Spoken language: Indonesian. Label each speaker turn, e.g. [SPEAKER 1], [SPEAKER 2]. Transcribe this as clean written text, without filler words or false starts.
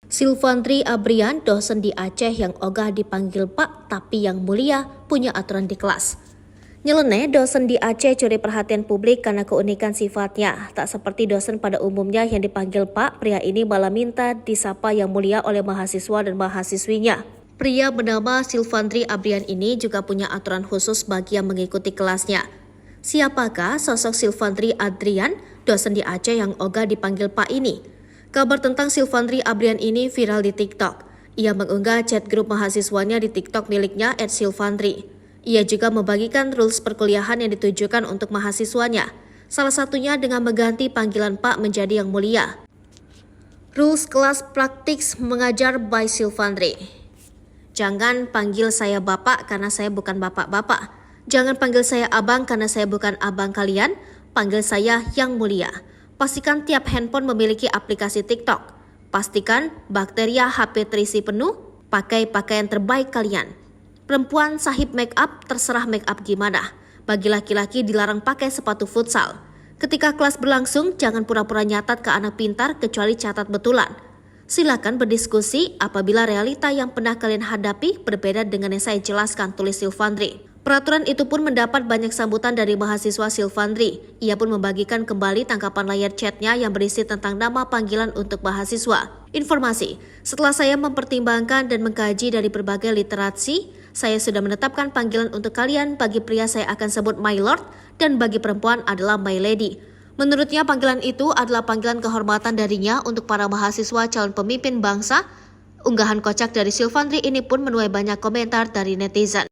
[SPEAKER 1] Silvandri Abrian, dosen di Aceh yang ogah dipanggil Pak tapi yang mulia, punya aturan di kelas. Nyeleneh, dosen di Aceh curi perhatian publik karena keunikan sifatnya. Tak seperti dosen pada umumnya yang dipanggil Pak, pria ini malah minta disapa yang mulia oleh mahasiswa dan mahasiswinya. Pria bernama Silvandri Abrian ini juga punya aturan khusus bagi yang mengikuti kelasnya. Siapakah sosok Silvandri Adrian, dosen di Aceh yang ogah dipanggil Pak ini? Kabar tentang Silvandri Abrian ini viral di TikTok. Ia mengunggah chat grup mahasiswanya di TikTok miliknya @silvandri. Ia juga membagikan rules perkuliahan yang ditujukan untuk mahasiswanya. Salah satunya dengan mengganti panggilan Pak menjadi yang mulia. Rules kelas praktiks mengajar by Silvandri. Jangan panggil saya Bapak karena saya bukan Bapak-Bapak. Jangan panggil saya Abang karena saya bukan abang kalian. Panggil saya yang mulia. Pastikan tiap handphone memiliki aplikasi TikTok. Pastikan bakteria HP terisi penuh. Pakai pakaian terbaik kalian. Perempuan sahib make up, terserah make up gimana. Bagi laki-laki dilarang pakai sepatu futsal. Ketika kelas berlangsung, jangan pura-pura nyatat ke anak pintar kecuali catat betulan. Silakan berdiskusi apabila realita yang pernah kalian hadapi berbeda dengan yang saya jelaskan, tulis Silvandri. Peraturan itu pun mendapat banyak sambutan dari mahasiswa Silvandri. Ia pun membagikan kembali tangkapan layar chatnya yang berisi tentang nama panggilan untuk mahasiswa. Informasi, setelah saya mempertimbangkan dan mengkaji dari berbagai literasi, saya sudah menetapkan panggilan untuk kalian. Bagi pria saya akan sebut my lord dan bagi perempuan adalah my lady. Menurutnya panggilan itu adalah panggilan kehormatan darinya untuk para mahasiswa calon pemimpin bangsa. Unggahan kocak dari Silvandri ini pun menuai banyak komentar dari netizen.